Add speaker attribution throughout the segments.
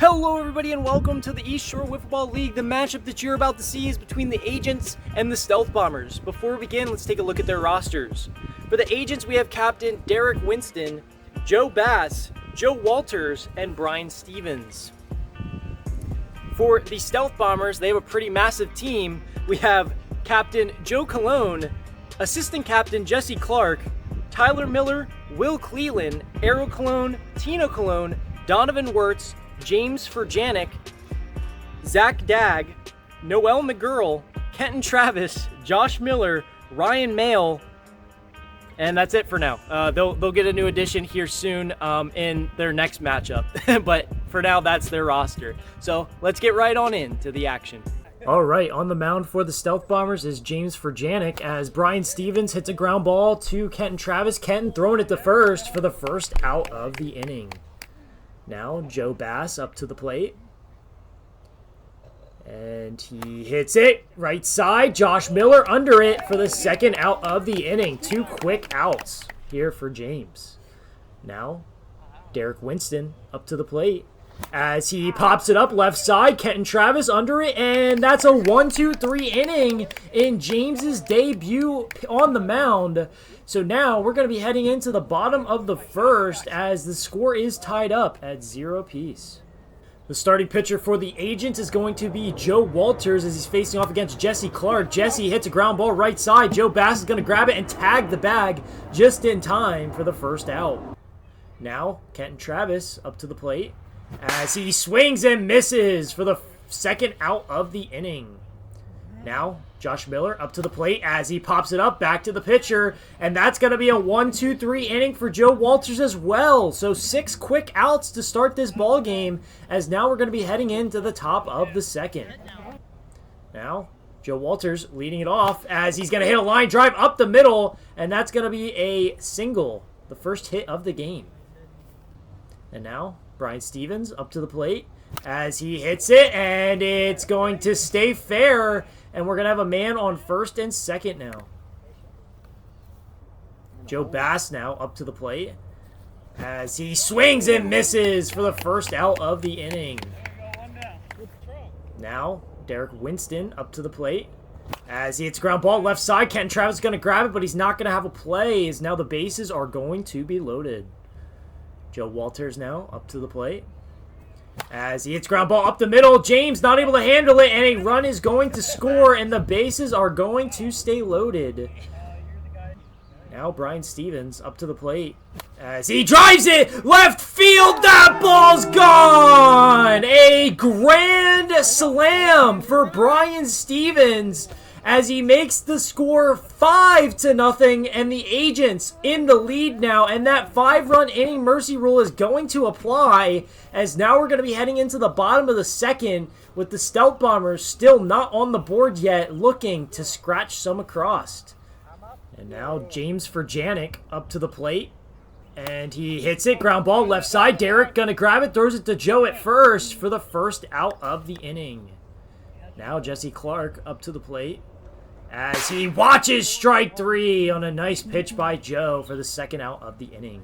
Speaker 1: Hello everybody and welcome to the East Shore Wiffle Ball League. The matchup that you're about to see is between the Agents and the Stealth Bombers. Before we begin, let's take a look at their rosters. For the Agents, we have Captain Derek Winston, Joe Bass, Joe Walters, and Brian Stevens. For the Stealth Bombers, they have a pretty massive team. We have Captain Joe Colon, Assistant Captain Jesse Clark, Tyler Miller, Will Cleland, Arrow Cologne, Tino Cologne, Donovan Wirtz, James Furjanic, Zach Dagg, Noel McGurl, Kenton Travis, Josh Miller, Ryan Mail, and that's it for now. They'll get a new addition here soon in their next matchup, but for now that's their roster. So let's get right on into the action. All right, on the mound for the Stealth Bombers is James Furjanic as Brian Stevens hits a ground ball to Kenton Travis. Kenton throwing it to first for the first out of the inning. Now Joe Bass up to the plate. And he hits it right side. Josh Miller under it for the second out of the inning. Two quick outs here for James. Now Derek Winston up to the plate. As he pops it up left side, Kenton Travis under it, and that's a 1-2-3 inning in James's debut on the mound. So now we're going to be heading into the bottom of the first as the score is tied up at 0 apiece. The starting pitcher for the Agents is going to be Joe Walters as he's facing off against Jesse Clark. Jesse hits a ground ball right side. Joe Bass is going to grab it and tag the bag just in time for the first out. Now Kenton Travis up to the plate as he swings and misses for the second out of the inning. Now, Josh Miller up to the plate as he pops it up back to the pitcher, and that's going to be a 1-2-3 inning for Joe Walters as well. So 6 quick outs to start this ball game, as now we're going to be heading into the top of the second. Now, Joe Walters leading it off as he's going to hit a line drive up the middle, and that's going to be a single, the first hit of the game. And now, Brian Stevens up to the plate as he hits it, and it's going to stay fair, and we're going to have a man on first and second now. Joe Bass now up to the plate as he swings and misses for the first out of the inning. Now, Derek Winston up to the plate as he hits ground ball left side. Kenton Travis is going to grab it, but he's not going to have a play as now the bases are going to be loaded. Joe Walters now up to the plate as he hits ground ball up the middle. James not able to handle it, and a run is going to score, and the bases are going to stay loaded. Now Brian Stevens up to the plate as he drives it left field. That ball's gone! A grand slam for Brian Stevens as he makes the score 5-0, and the Agents in the lead now, and that 5-run inning mercy rule is going to apply, as now we're going to be heading into the bottom of the second with the Stealth Bombers still not on the board yet, looking to scratch some across. And now James Furjanic up to the plate, and he hits it, ground ball left side. Derek gonna grab it, throws it to Joe at first for the first out of the inning. Now Jesse Clark up to the plate as he watches strike 3 on a nice pitch by Joe for the second out of the inning.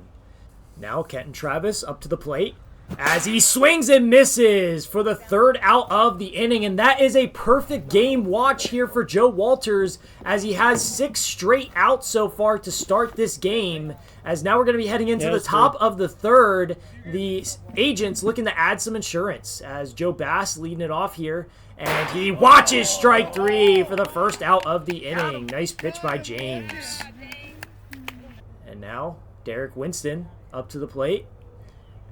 Speaker 1: Now Kenton Travis up to the plate as he swings and misses for the third out of the inning, and that is a perfect game watch here for Joe Walters as he has 6 straight outs so far to start this game, as now we're going to be heading into the top of the third. The Agents looking to add some insurance as Joe Bass leading it off here, and he watches strike 3 for the first out of the inning. Nice pitch by James. And now Derek Winston up to the plate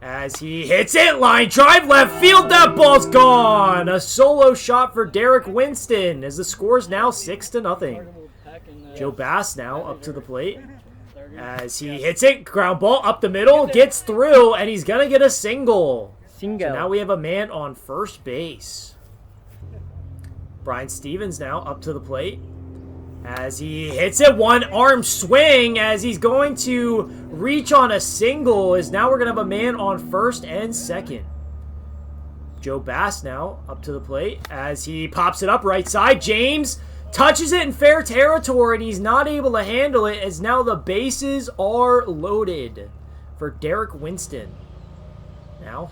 Speaker 1: as he hits it, line drive left field. That ball's gone. A solo shot for Derek Winston as the score's now 6-0. Joe Bass now up to the plate as he hits it, ground ball up the middle, gets through, and he's gonna get a single. So now we have a man on first base. Brian Stevens now up to the plate as he hits it, one arm swing as he's going to reach on a single, as now we're going to have a man on first and second. Joe Bass now up to the plate as he pops it up right side. James touches it in fair territory, and he's not able to handle it, as now the bases are loaded for Derek Winston. Now,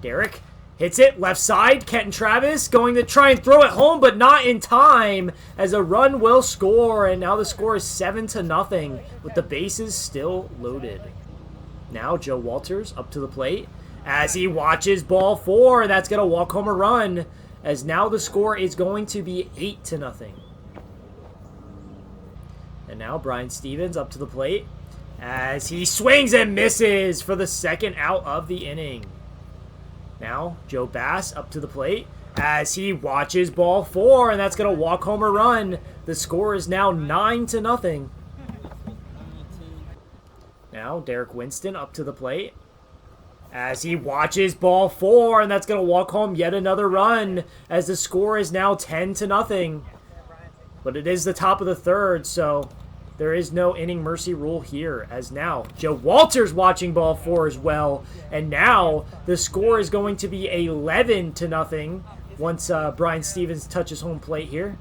Speaker 1: Derek Hits it, left side, Kenton Travis going to try and throw it home, but not in time, as a run will score, and now the score is 7-0, with the bases still loaded. Now Joe Walters up to the plate, as he watches ball 4, that's going to walk home a run, as now the score is going to be 8-0. And now Brian Stevens up to the plate, as he swings and misses for the second out of the inning. Now, Joe Bass up to the plate as he watches ball 4, and that's going to walk home a run. The score is now 9-0. Now, Derek Winston up to the plate as he watches ball 4, and that's going to walk home yet another run, as the score is now 10-0. But it is the top of the third, so there is no inning mercy rule here, as now Joe Walters watching ball 4 as well. And now the score is going to be 11-0 once Brian Stevens touches home plate here.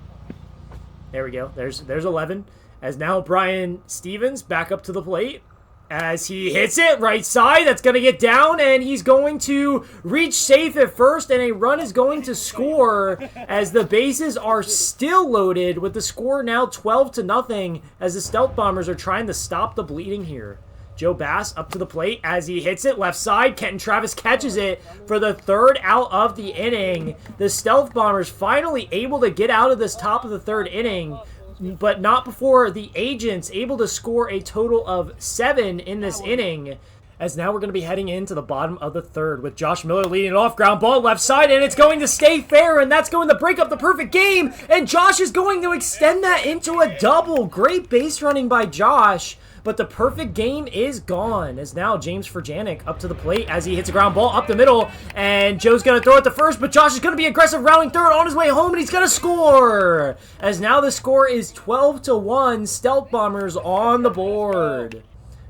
Speaker 1: There we go. There's 11. As now Brian Stevens back up to the plate, as he hits it right side. That's going to get down, and he's going to reach safe at first, and a run is going to score as the bases are still loaded, with the score now 12-0, as the Stealth Bombers are trying to stop the bleeding here. Joe Bass up to the plate as he hits it left side. Kenton Travis catches it for the third out of the inning. The Stealth Bombers finally able to get out of this top of the third inning, but not before the Agents able to score a total of 7 in this inning. As now we're going to be heading into the bottom of the third with Josh Miller leading it off. Ground ball left side, and it's going to stay fair, and that's going to break up the perfect game. And Josh is going to extend that into a double. Great base running by Josh, but the perfect game is gone. As now James Furjanic up to the plate as he hits a ground ball up the middle, and Joe's going to throw it to first, but Josh is going to be aggressive, rounding third on his way home, and he's going to score. As now the score is 12-1, Stealth Bombers on the board.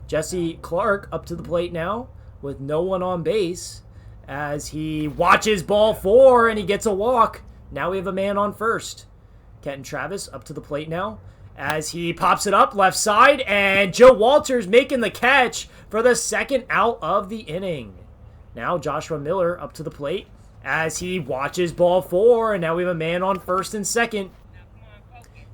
Speaker 1: Jesse Clark up to the plate now with no one on base as he watches ball 4 and he gets a walk. Now we have a man on first. Kenton Travis up to the plate now as he pops it up left side, and Joe Walters making the catch for the second out of the inning. Now Joshua Miller up to the plate as he watches ball 4, and now we have a man on first and second.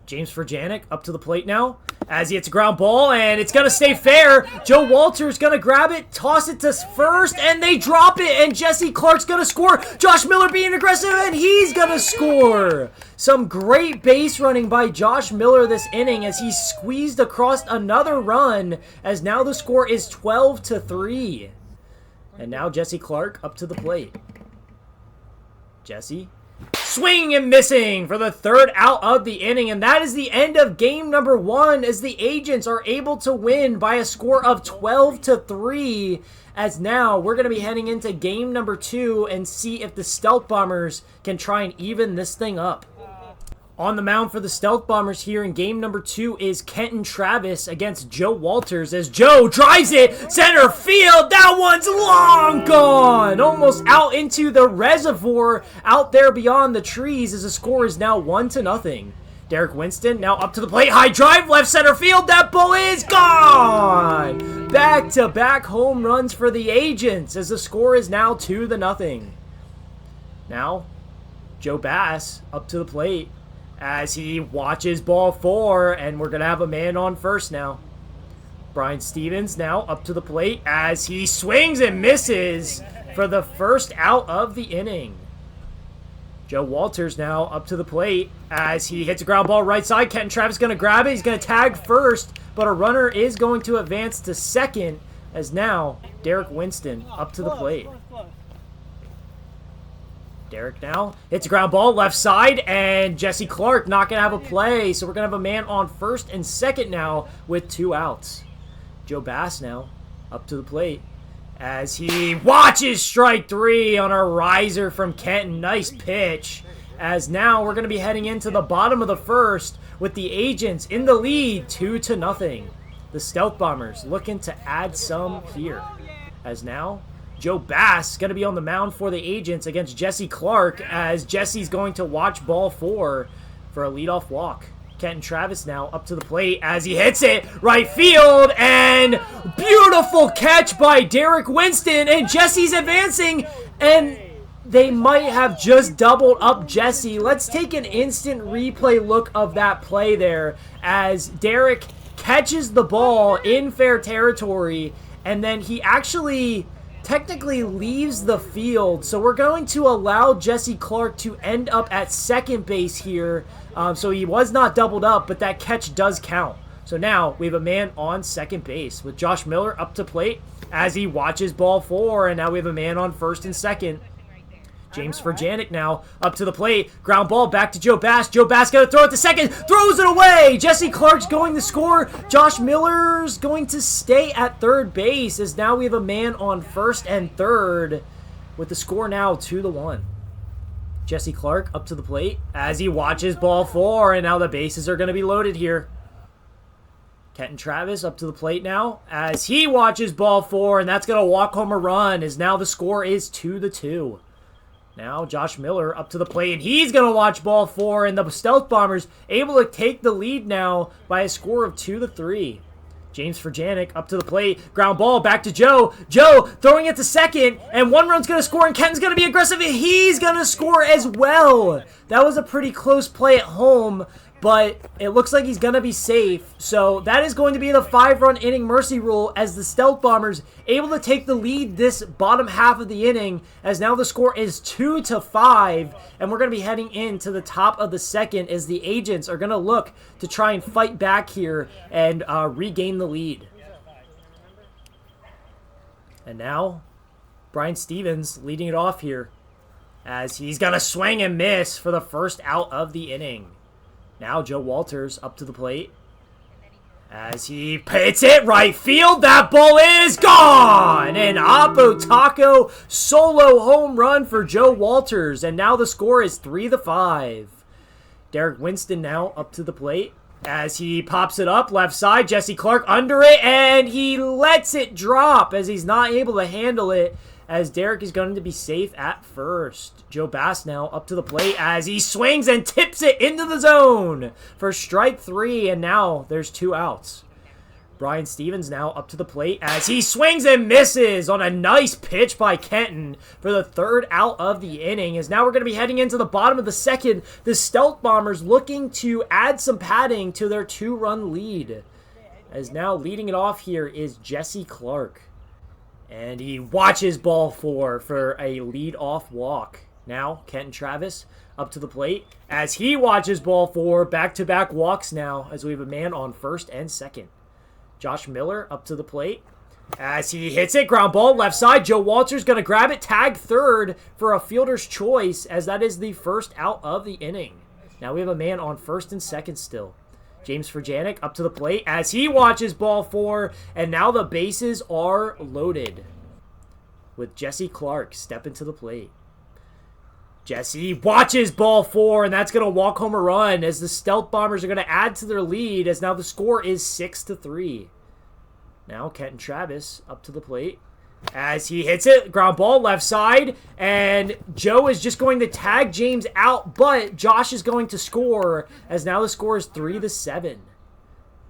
Speaker 1: James Furjanic up to the plate now as he hits a ground ball, and it's going to stay fair. Joe Walters going to grab it, toss it to first, and they drop it, and Jesse Clark's going to score. Josh Miller being aggressive, and he's going to score. Some great base running by Josh Miller this inning as he squeezed across another run, as now the score is 12-3. And now Jesse Clark up to the plate. Jesse swinging and missing for the third out of the inning, and that is the end of game number 1 as the Agents are able to win by a score of 12-3. As now we're going to be heading into game number 2 and see if the Stealth Bombers can try and even this thing up. On the mound for the Stealth Bombers here in game number 2 is Kenton Travis against Joe Walters, as Joe drives it center field. That one's long gone, almost out into the reservoir out there beyond the trees, as the score is now 1-0. Derek Winston now up to the plate, high drive left center field. That ball is gone. Back-to-back home runs for the Agents, as the score is now 2-0. Now Joe Bass up to the plate as he watches ball 4, and we're going to have a man on first now. Brian Stevens now up to the plate as he swings and misses for the first out of the inning. Joe Walters now up to the plate as he hits a ground ball right side. Kenton Travis is going to grab it. He's going to tag first, but a runner is going to advance to second, as now Derek Winston up to the plate. Derek now hits a ground ball left side, and Jesse Clark not going to have a play, so we're going to have a man on first and second now with 2 outs. Joe Bass now up to the plate as he watches strike 3 on a riser from Kenton. Nice pitch. As now we're going to be heading into the bottom of the first with the Agents in the lead 2-0. The Stealth Bombers looking to add some here, as now Joe Bass going to be on the mound for the Agents against Jesse Clark, as Jesse's going to watch ball 4 for a leadoff walk. Kenton Travis now up to the plate as he hits it right field, and beautiful catch by Derek Winston, and Jesse's advancing, and they might have just doubled up Jesse. Let's take an instant replay look of that play there as Derek catches the ball in fair territory, and then he actually technically leaves the field. So we're going to allow Jesse Clark to end up at second base here. So he was not doubled up, but that catch does count. So now we have a man on second base with Josh Miller up to plate as he watches ball 4, and now we have a man on first and second. James Furjanic now up to the plate. Ground ball back to Joe Bass. Joe Bass going to throw it to second. Throws it away. Jesse Clark's going to score. Josh Miller's going to stay at third base as now we have a man on first and third with the score now 2-1. Jesse Clark up to the plate as he watches ball 4, and now the bases are going to be loaded here. Kenton Travis up to the plate now as he watches ball 4, and that's going to walk home a run as now the score is 2-2. Now Josh Miller up to the plate, and he's going to watch ball 4, and the Stealth Bombers able to take the lead now by a score of 2-3. James Furjanic up to the plate, ground ball back to Joe. Joe throwing it to second, and one run's going to score, and Kenton's going to be aggressive, and he's going to score as well. That was a pretty close play at home, but it looks like he's going to be safe. So that is going to be the 5-run inning mercy rule as the Stealth Bombers able to take the lead this bottom half of the inning as now the score is 2-5, and we're going to be heading into the top of the second as the Agents are going to look to try and fight back here and regain the lead. And now Brian Stevens leading it off here as he's going to swing and miss for the first out of the inning. Now Joe Walters up to the plate as he hits it right field. That ball is gone! An Oppo Taco solo home run for Joe Walters, and now the score is 3-5. Derek Winston now up to the plate as he pops it up left side. Jesse Clark under it, and he lets it drop as he's not able to handle it as Derek is going to be safe at first. Joe Bass now up to the plate as he swings and tips it into the zone for strike 3, and now there's 2 outs. Brian Stevens now up to the plate as he swings and misses on a nice pitch by Kenton for the 3rd out of the inning. As now we're going to be heading into the bottom of the second. The Stealth Bombers looking to add some padding to their 2-run lead. As now leading it off here is Jesse Clark. And he watches ball 4 for a lead-off walk. Now, Kenton Travis up to the plate as he watches ball 4. Back-to-back walks now as we have a man on first and second. Josh Miller up to the plate as he hits it. Ground ball left side. Joe Walters going to grab it. Tag third for a fielder's choice as that is the first out of the inning. Now we have a man on first and second still. James Furjanic up to the plate as he watches ball 4, and now the bases are loaded with Jesse Clark stepping to the plate. Jesse watches ball 4, and that's going to walk home a run as the Stealth Bombers are going to add to their lead as now the score is 6-3. Now Kenton Travis up to the plate as he hits it, ground ball left side, and Joe is just going to tag James out, but Josh is going to score as now the score is 3-7.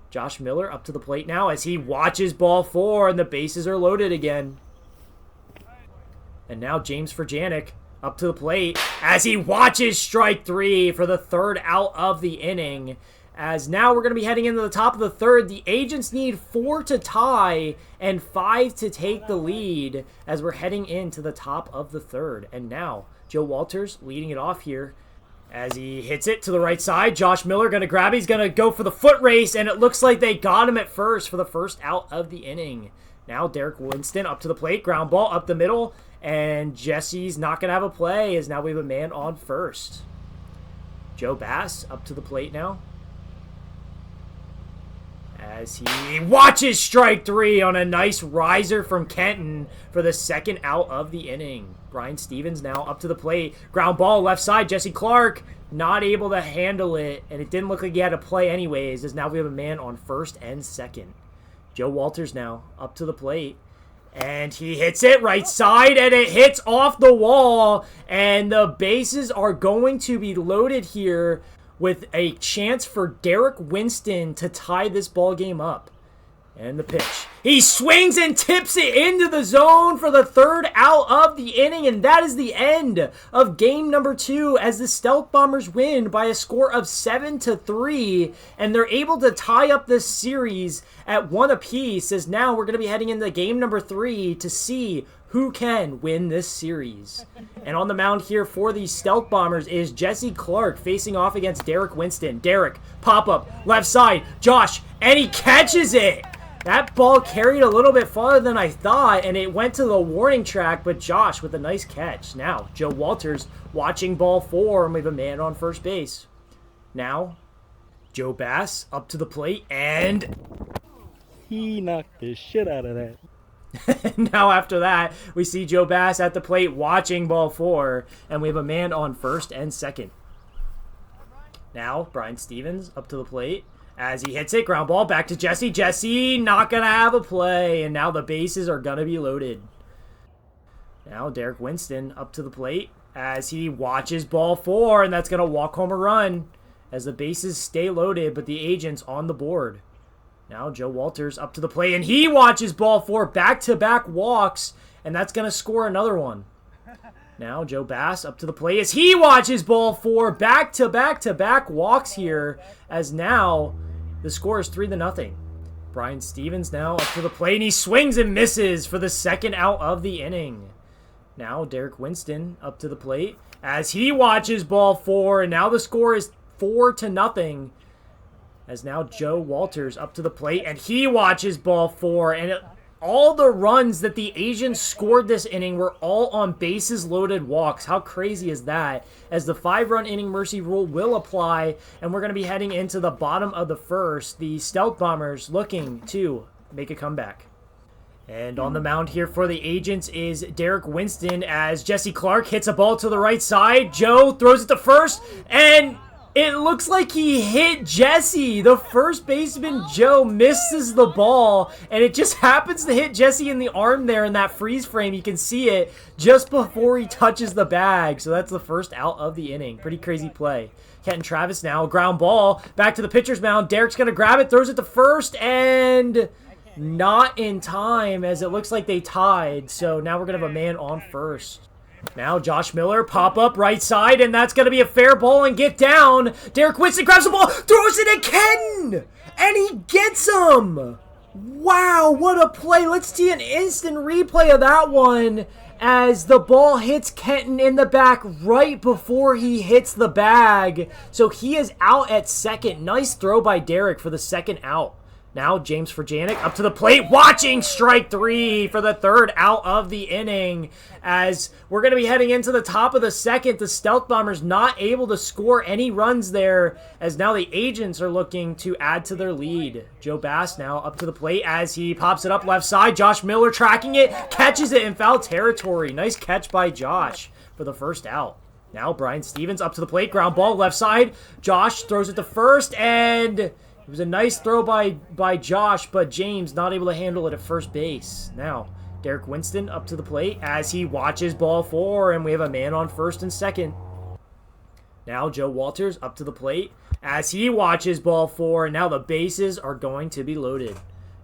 Speaker 1: Josh Miller up to the plate now as he watches ball 4, and the bases are loaded again. And now James Furjanic up to the plate as he watches strike 3 for the 3rd out of the inning. As now we're going to be heading into the top of the 3rd. The Agents need 4 to tie and 5 to take the lead as we're heading into the top of the 3rd. And now Joe Walters leading it off here as he hits it to the right side. Josh Miller going to grab it. He's going to go for the foot race, and it looks like they got him at first for the first out of the inning. Now Derek Winston up to the plate. Ground ball up the middle, and Jesse's not going to have a play as now we have a man on first. Joe Bass up to the plate now as he watches strike 3 on a nice riser from Kenton for the 2nd out of the inning. Brian Stevens now up to the plate. Ground ball left side. Jesse Clark not able to handle it, and it didn't look like he had a play anyways, as now we have a man on first and second. Joe Walters now up to the plate, and he hits it right side, and it hits off the wall, and the bases are going to be loaded here with a chance for Derek Winston to tie this ball game up. And the pitch. He swings and tips it into the zone for the third out of the inning. And that is the end of game number 2 as the Stealth Bombers win by a score of 7-3. And they're able to tie up this series at 1 apiece, as now we're going to be heading into game number 3 to see who can win this series. And on the mound here for the Stealth Bombers is Jesse Clark facing off against Derek Winston. Derek, pop-up, left side, Josh, and he catches it! That ball carried a little bit farther than I thought, and it went to the warning track, but Josh with a nice catch. Now, Joe Walters watching ball 4, and we have a man on first base. Now, Joe Bass up to the plate, and
Speaker 2: he knocked the shit out of that.
Speaker 1: Now after that, we see Joe Bass at the plate watching ball 4, and we have a man on first and second. Now, Brian Stevens up to the plate. As he hits it, ground ball back to Jesse. Jesse not going to have a play, and now the bases are going to be loaded. Now Derek Winston up to the plate as he watches ball 4, and that's going to walk home a run as the bases stay loaded, but the agent's on the board. Now Joe Walters up to the plate, and he watches ball 4, back-to-back walks, and that's going to score another one. Now Joe Bass up to the plate as he watches ball 4, back-to-back-to-back walks here, as now the score is 3-0. Brian Stevens now up to the plate, and he swings and misses for the second out of the inning. Now Derek Winston up to the plate as he watches ball 4, and now the score is 4-0. As now Joe Walters up to the plate, and he watches ball 4, and all the runs that the Asians scored this inning were all on bases loaded walks. How crazy is that? As the 5-run inning mercy rule will apply, and we're going to be heading into the bottom of the first. The Stealth Bombers looking to make a comeback. And on the mound here for the Agents is Derek Winston as Jesse Clark hits a ball to the right side. Joe throws it to first, and it looks like he hit Jesse. The first baseman, Joe, misses the ball, and it just happens to hit Jesse in the arm there in that freeze frame. You can see it just before he touches the bag. So that's the first out of the inning. Pretty crazy play. Kenton Travis now, ground ball, back to the pitcher's mound. Derek's going to grab it, throws it to first, and not in time as it looks like they tied. So now we're going to have a man on first. Now Josh Miller, pop up right side, and that's going to be a fair ball and get down. Derek Winston grabs the ball, throws it at Kenton, and he gets him. Wow, what a play. Let's see an instant replay of that one as the ball hits Kenton in the back right before he hits the bag. So he is out at second. Nice throw by Derek for the second out. Now James Furjanic up to the plate, watching strike 3 for the third out of the inning. As we're going to be heading into the top of the second, the Stealth Bombers not able to score any runs there, as now the Agents are looking to add to their lead. Joe Bass now up to the plate as he pops it up left side. Josh Miller tracking it, catches it in foul territory. Nice catch by Josh for the first out. Now Brian Stevens up to the plate, ground ball left side. Josh throws it to first, and it was a nice throw by Josh, but James not able to handle it at first base. Now, Derek Winston up to the plate as he watches ball 4, and we have a man on first and second. Now, Joe Walters up to the plate as he watches ball 4, and now the bases are going to be loaded.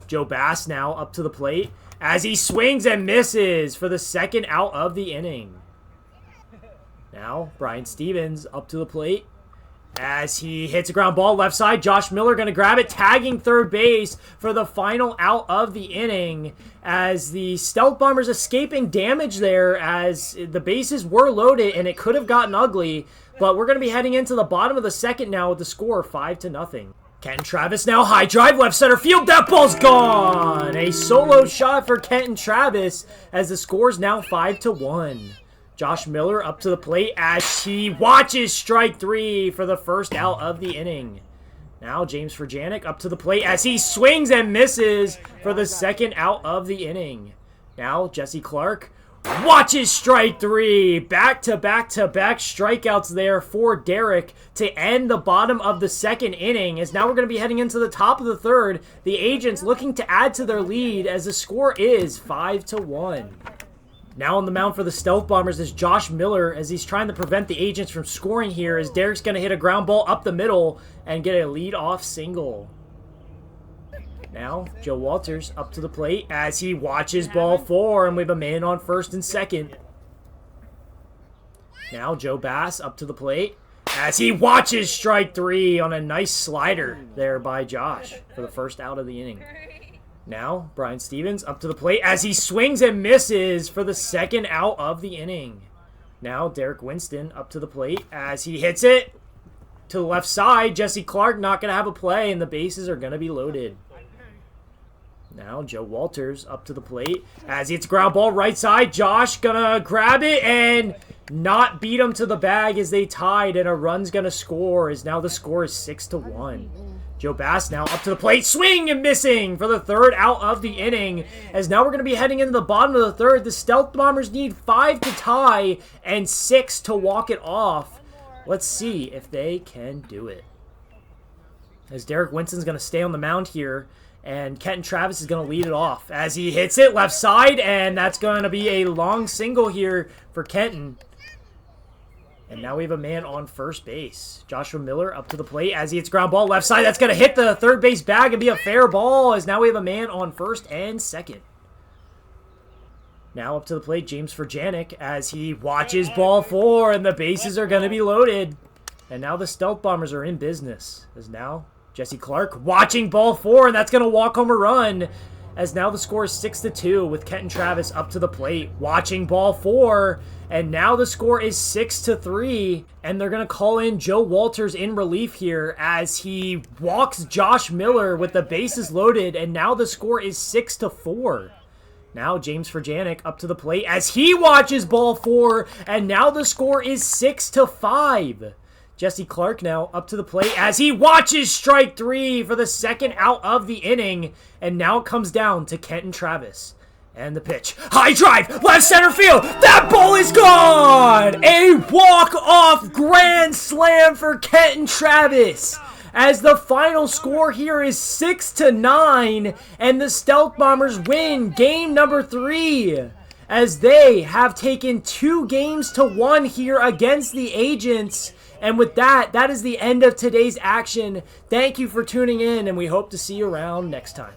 Speaker 1: Joe Bass now up to the plate as he swings and misses for the second out of the inning. Now, Brian Stevens up to the plate as he hits a ground ball left side. Josh Miller going to grab it, tagging third base for the final out of the inning, as the Stealth Bombers escaping damage there as the bases were loaded and it could have gotten ugly. But we're going to be heading into the bottom of the second now with the score 5-0. Kenton Travis now, high drive left center field. That ball's gone. A solo shot for Kenton Travis as the score's now 5-1. Josh Miller up to the plate as he watches strike 3 for the first out of the inning. Now James Furjanic up to the plate as he swings and misses for the second out of the inning. Now Jesse Clark watches strike 3. Back-to-back-to-back strikeouts there for Derek to end the bottom of the second inning. As now we're going to be heading into the top of the third. The Agents looking to add to their lead as the score is 5-1. Now on the mound for the Stealth Bombers is Josh Miller as he's trying to prevent the Agents from scoring here, as Derek's going to hit a ground ball up the middle and get a lead-off single. Now, Joe Walters up to the plate as he watches ball 4, and we have a man on first and second. Now, Joe Bass up to the plate as he watches strike 3 on a nice slider there by Josh for the first out of the inning. Now, Brian Stevens up to the plate as he swings and misses for the second out of the inning. Now, Derek Winston up to the plate as he hits it to the left side. Jesse Clark not going to have a play, and the bases are going to be loaded. Now, Joe Walters up to the plate as he hits ground ball right side. Josh going to grab it and not beat him to the bag as they tied, and a run's going to score as now the score is 6-1. Joe Bass now up to the plate, swing and missing for the third out of the inning. As now we're going to be heading into the bottom of the third. The Stealth Bombers need 5 to tie and 6 to walk it off. Let's see if they can do it. As Derek Winston's going to stay on the mound here, and Kenton Travis is going to lead it off as he hits it left side, and that's going to be a long single here for Kenton. And now we have a man on first base. Joshua Miller up to the plate as he hits ground ball left side. That's going to hit the third base bag and be a fair ball, as now we have a man on first and second. Now up to the plate, James Furjanic as he watches ball 4, and the bases are going to be loaded. And now the Stealth Bombers are in business. As now Jesse Clark watching ball 4, and that's going to walk home a run. As now the score is 6-2 with Kenton Travis up to the plate, watching ball 4, and now the score is 6-3, and they're going to call in Joe Walters in relief here as he walks Josh Miller with the bases loaded, and now the score is 6-4. Now James Furjanic up to the plate as he watches ball 4, and now the score is 6-5. Jesse Clark now up to the plate as he watches strike 3 for the second out of the inning. And now it comes down to Kenton Travis. And the pitch. High drive, left center field. That ball is gone! A walk-off grand slam for Kenton Travis. As the final score here is 6-9. And the Stealth Bombers win game number 3. As they have taken 2 games to 1 here against the Agents. And with that, that is the end of today's action. Thank you for tuning in, and we hope to see you around next time.